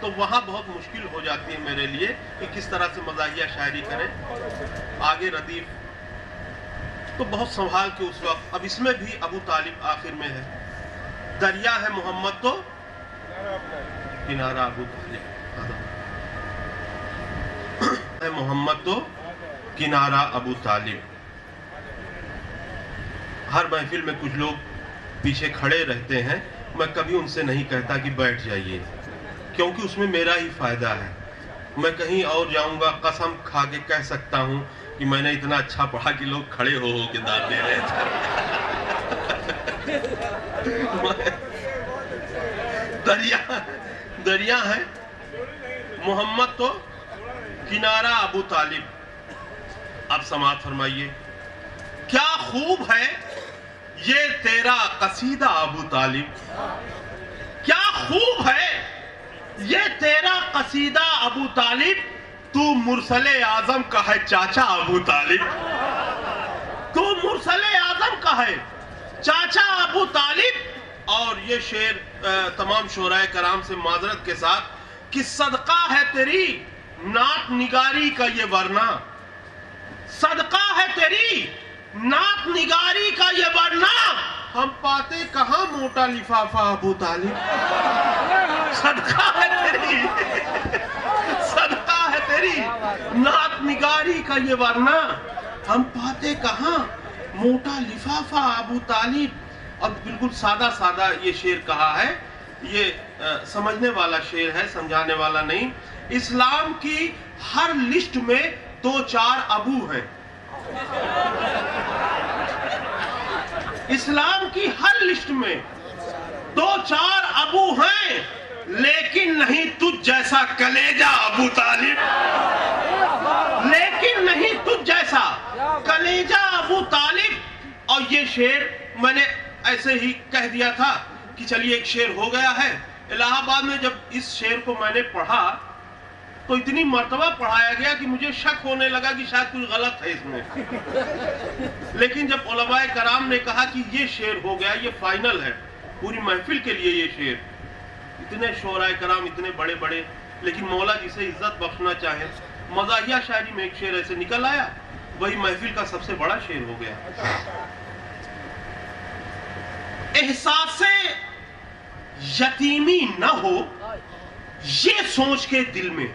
تو وہاں بہت مشکل ہو جاتی ہے میرے لیے کہ کس طرح سے مزاحیہ شاعری کریں. آگے ردیف تو بہت سنبھال کے اس وقت. اب اس میں بھی ابو طالب آخر میں ہے. دریا ہے محمد تو کنارہ ابو طالب ہے محمد تو کنارہ ابو طالب. ہر محفل میں کچھ لوگ پیچھے کھڑے رہتے ہیں. میں کبھی ان سے نہیں کہتا کہ بیٹھ جائیے, کیونکہ اس میں میرا ہی فائدہ ہے. میں کہیں اور جاؤں گا, قسم کھا کے کہہ سکتا ہوں کہ میں نے اتنا اچھا پڑھا کہ لوگ کھڑے ہو کے داد دے رہے تھے. دریا ہے محمد تو کنارہ ابو طالب. اب سماعت فرمائیے. کیا خوب ہے یہ تیرا قصیدہ ابو طالب, کیا خوب ہے یہ تیرا قصیدہ ابو طالب. تو مرسل اعظم کا ہے چاچا ابو طالب, تو مرسل اعظم کا ہے چاچا ابو طالب. اور یہ شعر تمام شعراء کرام سے معذرت کے ساتھ کہ صدقہ ہے تیری نعت نگاری کا یہ ورنہ, صدقہ ہے تیری نعت نگاری کا یہ ورنہ, ہم پاتے کہاں موٹا لفافہ ابو طالب. صدقہ ہے تیری, صدقہ ہے تیری نعت نگاری کا یہ ورنہ, ہم پاتے کہاں موٹا لفافہ ابو طالب. اب بالکل سادہ سادہ یہ شعر کہا ہے. یہ سمجھنے والا شعر ہے, سمجھانے والا نہیں. اسلام کی ہر لسٹ میں 2-4 ابو ہیں. اسلام کی ہر لسٹ میں 2-4 ابو ہیں, لیکن نہیں تجھ جیسا کلیجہ ابو طالب. لیکن نہیں تجھ جیسا کلیجہ ابو طالب. اور یہ شعر میں نے ایسے ہی کہہ دیا تھا کہ چلیے ایک شعر ہو گیا ہے. الہ آباد میں جب اس شعر کو میں نے پڑھا تو اتنی مرتبہ پڑھایا گیا کہ مجھے شک ہونے لگا کہ شاید کچھ غلط ہے اس میں. لیکن جب علماء کرام نے کہا کہ یہ شعر ہو گیا, یہ فائنل ہے پوری محفل کے لیے یہ شعر. اتنے شعراء کرام اتنے بڑے بڑے, لیکن مولا جسے عزت بخشنا چاہے, مزاحیہ شاعری میں ایک شعر ایسے نکل آیا, وہی محفل کا سب سے بڑا شعر ہو گیا. احساس یتیمی نہ ہو یہ سوچ کے دل میں,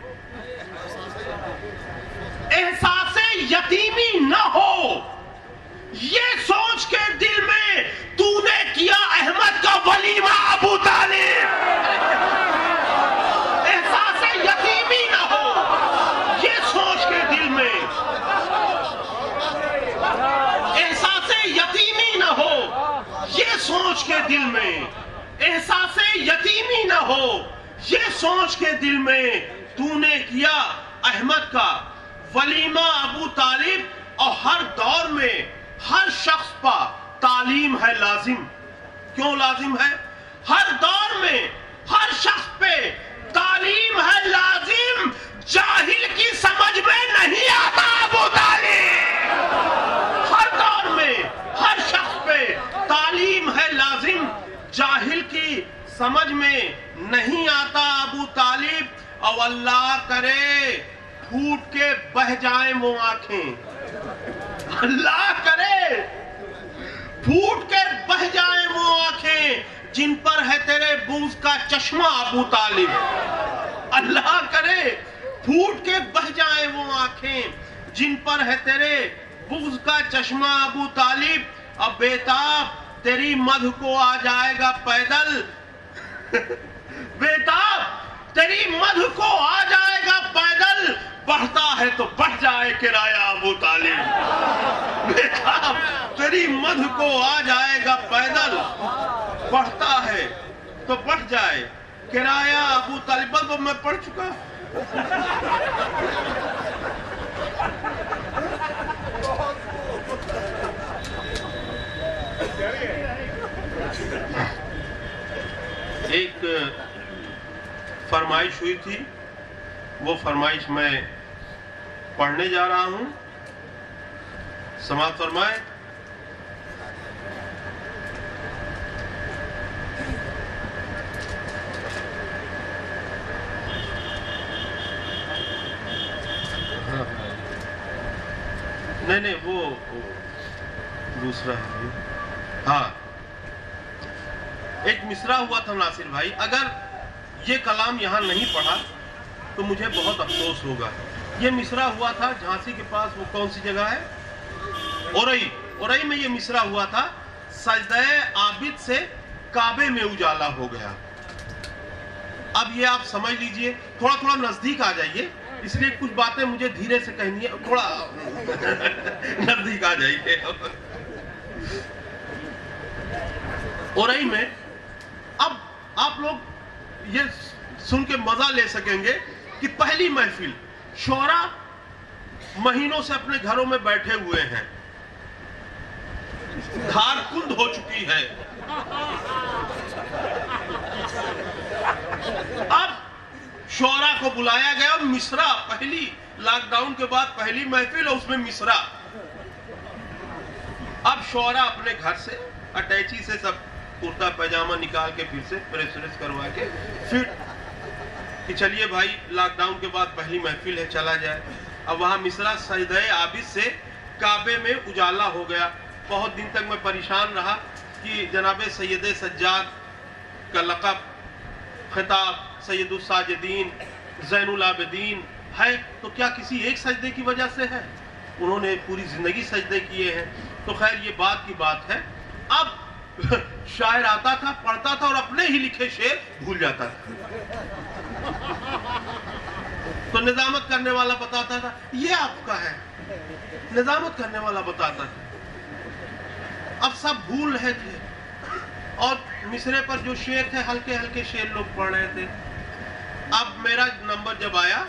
احساس یتیمی نہ ہو یہ سوچ کے دل میں, تو نے کیا احمد کا ولیمہ ابو طالب. احساس یتیمی نہ ہو یہ سوچ کے دل میں, احساس یتیمی نہ ہو یہ سوچ کے دل میں, احساس یتیمی نہ ہو یہ سوچ کے دل میں, تو نے کیا احمد کا ولیمہ ابو طالب. اور ہر دور میں ہر شخص پر تعلیم ہے لازم. کیوں لازم ہے؟ ہر دور میں ہر شخص پہ تعلیم ہے لازم. جاہل کی سمجھ میں نہیں آتا ابو طالب. ہر دور میں ہر شخص پہ تعلیم ہے لازم, جاہل کی سمجھ میں نہیں آتا ابو طالب. اور اللہ کرے پھوٹ کے بہ جائیں وہ آنکھیں, اللہ کرے پھوٹ کے بہ جائیں وہ آنکھیں جن پر ہے تیرے بغض کا چشمہ ابو طالب. اللہ کرے پھوٹ کے بہ جائیں وہ آنکھیں جن پر ہے تیرے بغض کا چشمہ ابو طالب. اب بیتاب تیری مدح کو آ جائے گا پیدل, بیتاب تیری مدح کو آ جائے گا پیدل, بڑھتا ہے تو بڑھ جائے کرایہ ابو طالب. بیتاب تیری مدح کو آ جائے گا پیدل, بڑھتا ہے تو بڑھ جائے کرایہ ابو طالب. بس میں پڑھ چکا. ایک فرمائش ہوئی تھی, وہ فرمائش میں پڑھنے جا رہا ہوں. سماعت فرمائے. نہیں وہ دوسرا ہے. ہاں ایک مصرع ہوا تھا ناصر بھائی, اگر یہ کلام یہاں نہیں پڑھا تو مجھے بہت افسوس ہوگا. یہ مصرع ہوا تھا جھانسی کے پاس, وہ کون سی جگہ ہے, اورئی میں یہ مصرع ہوا تھا. سجدہ عابد سے کعبے میں اجالا ہو گیا. اب یہ آپ سمجھ لیجئے, تھوڑا تھوڑا نزدیک آ جائیے, اس لیے کچھ باتیں مجھے دھیرے سے کہنی ہے, تھوڑا نزدیک آ جائیے. اورئی میں اب آپ لوگ یہ سن کے مزہ لے سکیں گے کہ پہلی محفل شعراء مہینوں سے اپنے گھروں میں بیٹھے ہوئے ہیں, دھار کند ہو چکی ہے. اب شعراء کو بلایا گیا, مصرع, پہلی لاک ڈاؤن کے بعد پہلی محفل اور اس میں مصرع. اب شعراء اپنے گھر سے اٹیچی سے سب کرتا پیجامہ نکال کے پھر سے پریس کروا کے پھر کہ چلیے بھائی لاک ڈاؤن کے بعد پہلی محفل ہے, چلا جائے. اب وہاں مصرع سجدہ عابد سے کعبے میں اجالا ہو گیا. بہت دن تک میں پریشان رہا کہ جناب سید سجاد کا لقب, خطاب سید الساجدین, زین العابدین ہے تو کیا کسی ایک سجدے کی وجہ سے ہے؟ انہوں نے پوری زندگی سجدے کیے ہیں. تو خیر یہ بات کی بات ہے. اب شاعر آتا تھا, پڑھتا تھا اور اپنے ہی لکھے شعر بھول جاتا تھا. تو نظامت کرنے والا بتاتا تھا یہ آپ کا ہے, نظامت کرنے والا بتاتا تھا. اب سب بھول رہے تھے اور مصرے پر جو شعر تھے ہلکے ہلکے شعر لوگ پڑھ رہے تھے. اب میرا نمبر جب آیا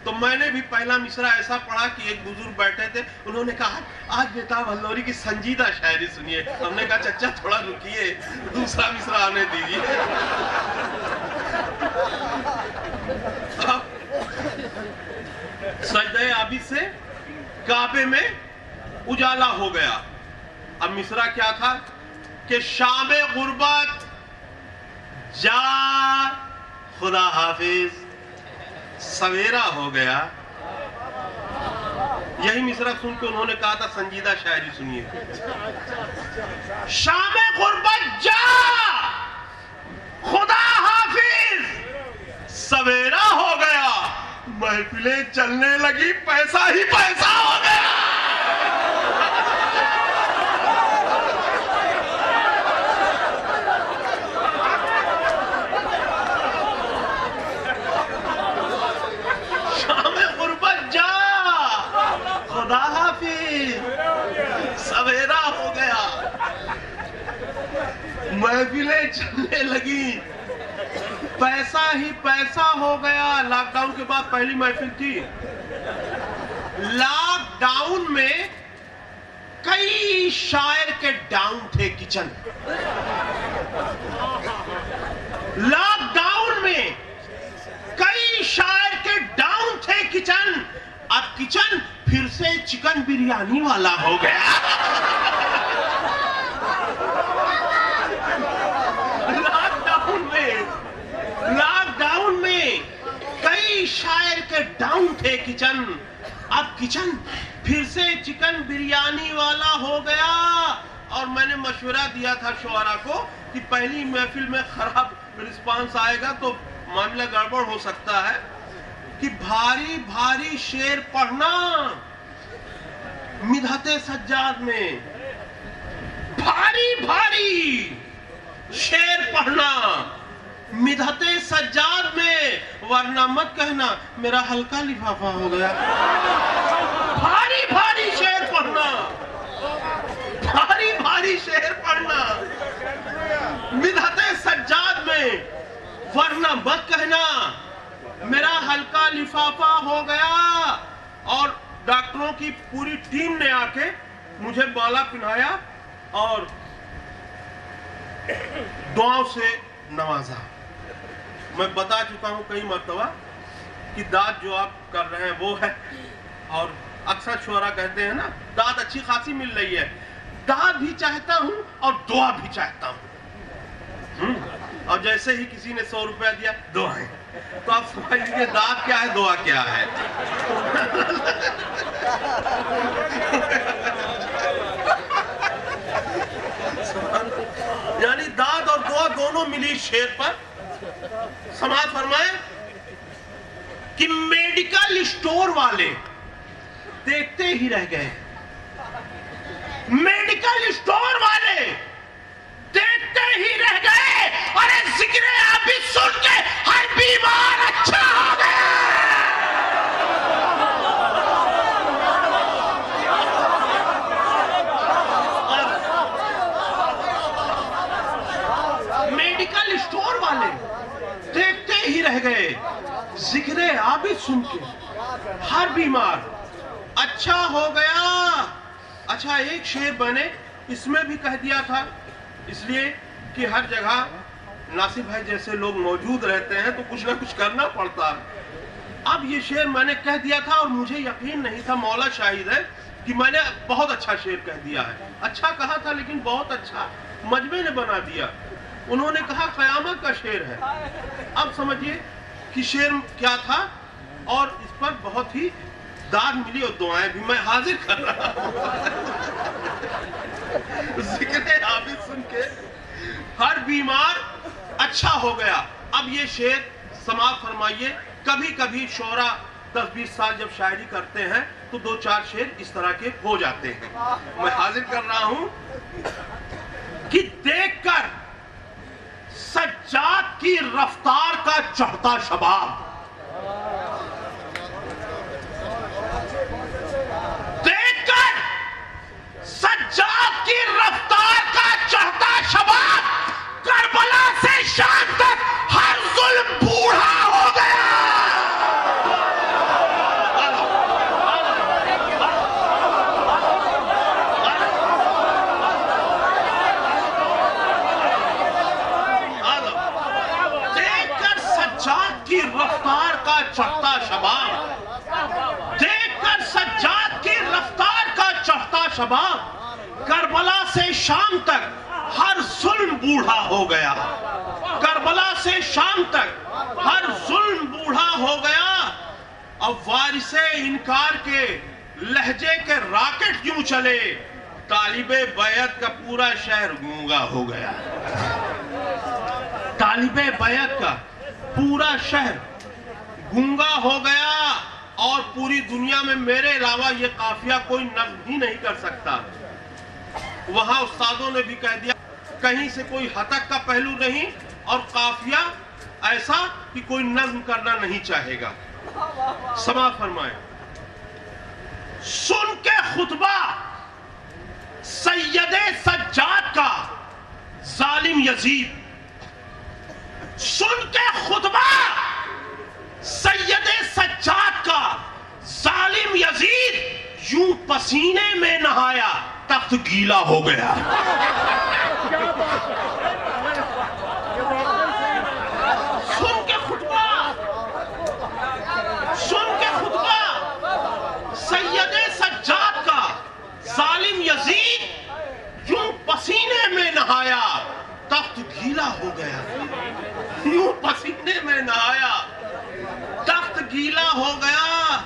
تو میں نے بھی پہلا مصرع ایسا پڑھا کہ ایک بزرگ بیٹھے تھے, انہوں نے کہا آج بیتاب النوری کی سنجیدہ شاعری سنیے. ہم نے کہا چچا تھوڑا رکیے, دوسرا مصرع آنے دیجیے. سجدہ عابد سے کعبے میں اجالا ہو گیا. اب مصرع کیا تھا کہ شام غربت جا خدا حافظ, سویرا ہو گیا. یہی مصرع سن کے انہوں نے کہا تھا سنجیدہ شاعری سنیے. شام غربت جا خدا حافظ, سویرا ہو گیا, محفلیں چلنے لگی, پیسہ ہی پیسہ ہو گیا. خدا حافظ, سویرا ہو گیا, محفلیں چلنے لگی, پیسہ ہی پیسہ ہو گیا. لاک ڈاؤن کے بعد پہلی محفل تھی. لاک ڈاؤن میں کئی شاعر کے ڈاؤن تھے کچن. لاک ڈاؤن میں کئی شاعر کے ڈاؤن تھے کچن. اب کچن پھر سے چکن بریانی والا ہو گیا. لاک ڈاؤن میں کئی شاعر کے ڈاؤن تھے کچن. اب کچن پھر سے چکن بریانی والا ہو گیا. اور میں نے مشورہ دیا تھا شعراء کو کہ پہلی محفل میں خراب رسپانس آئے گا تو معاملہ گڑبڑ ہو سکتا ہے, کہ بھاری بھاری شعر پڑھنا مدحت سجاد میں, بھاری بھاری شعر پڑھنا مدحت سجاد میں, ورنہ مت کہنا میرا ہلکا لفافہ ہو گیا. بھاری بھاری شعر پڑھنا, بھاری بھاری شعر پڑھنا مدحت سجاد میں, ورنہ مت کہنا میرا ہلکا لفافہ ہو گیا. اور ڈاکٹروں کی پوری ٹیم نے آ کے مجھے بالا پہنایا اور دعاؤں سے نوازا. میں بتا چکا ہوں کئی مرتبہ کہ داد جو آپ کر رہے ہیں وہ ہے, اور اکثر شعراء کہتے ہیں نا داد اچھی خاصی مل رہی ہے. داد بھی چاہتا ہوں اور دعا بھی چاہتا ہوں. اور جیسے ہی کسی نے 100 روپیہ دیا, دعائیں, تو آپ سمجھ لیجیے داد کیا ہے, دعا کیا ہے. توجہ ملی اس شعر پر. سماعت فرمائیں کہ میڈیکل اسٹور والے دیکھتے ہی رہ گئے. میڈیکل اسٹور والے دیکھتے ہی رہ گئے. اور ذکر عابد سن کے ہر بیمار اچھا ہو گیا. میڈیکل اسٹور والے دیکھتے ہی رہ گئے. ذکر عابد سن کے ہر بیمار اچھا ہو گیا. اچھا ایک شعر بنے اس میں بھی کہہ دیا تھا, اس لیے کہ ہر جگہ ناصر بھائی جیسے لوگ موجود رہتے ہیں تو کچھ نہ کچھ کرنا پڑتا ہے. اب یہ شعر میں نے کہہ دیا تھا اور مجھے یقین نہیں تھا, مولا شاہد ہے کہ میں نے بہت اچھا شعر کہہ دیا ہے. اچھا کہا تھا لیکن بہت اچھا مجمع نے بنا دیا. انہوں نے کہا قیامت کا شعر ہے. اب سمجھیے کہ شعر کیا تھا اور اس پر بہت ہی داد ملی اور دعائیں بھی میں حاضر کر رہا ہوں. ذکر عابد سن کے ہر بیمار اچھا ہو گیا. اب یہ شعر سماعت فرمائیے. کبھی کبھی شعرا 10-20 سال جب شاعری کرتے ہیں تو 2-4 شعر اس طرح کے ہو جاتے ہیں. میں حاضر کر رہا ہوں کہ دیکھ کر سجاد کی رفتار کا چڑھتا شباب, دیکھ کر سجاد کی رفتار کا چڑھتا شباب, کربلا سے شام تک ہر ظلم بوڑھا ہو گیا. کی رفتار کا چڑھتا شباب, دیکھ کر سجاد کی رفتار کا چڑھتا شباب, کربلا سے شام تک ہر ظلم بوڑھا ہو گیا. کربلا سے شام تک ہر ظلم بوڑھا ہو گیا. اب وارث انکار کے لہجے کے راکٹ یوں چلے, طالب بیعت کا پورا شہر گونگا ہو گیا. طالب بیعت کا پورا شہر گونگا ہو گیا اور پوری دنیا میں میرے علاوہ یہ قافیہ کوئی نظم ہی نہیں کر سکتا. وہاں استادوں نے بھی کہہ دیا کہیں سے کوئی ہتک کا پہلو نہیں اور قافیہ ایسا کہ کوئی نظم کرنا نہیں چاہے گا. سماعت فرمائیں. سن کے خطبہ سید سجاد کا ظالم یزید, سن کے خطبہ سید سجاد کا ظالم یزید, یوں پسینے میں نہایا تخت گیلا ہو گیا. سن کے خطبہ سید سجاد کا ظالم یزید, یوں پسینے میں نہایا تخت گیلا ہو گیا. یوں پسینے میں نہایا تخت گیلا ہو گیا.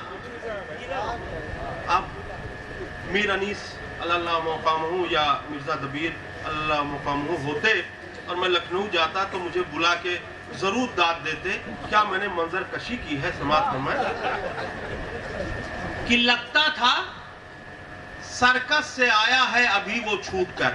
اب میر انیس اللہ مقامہ یا مرزا دبیر اللہ مقامہ ہوتے اور میں لکھنؤ جاتا تو مجھے بلا کے ضرور داد دیتے. کیا میں نے منظر کشی کی ہے سماعت فرمائیں کہ لگتا تھا سرکس سے آیا ہے ابھی وہ چھوٹ کر.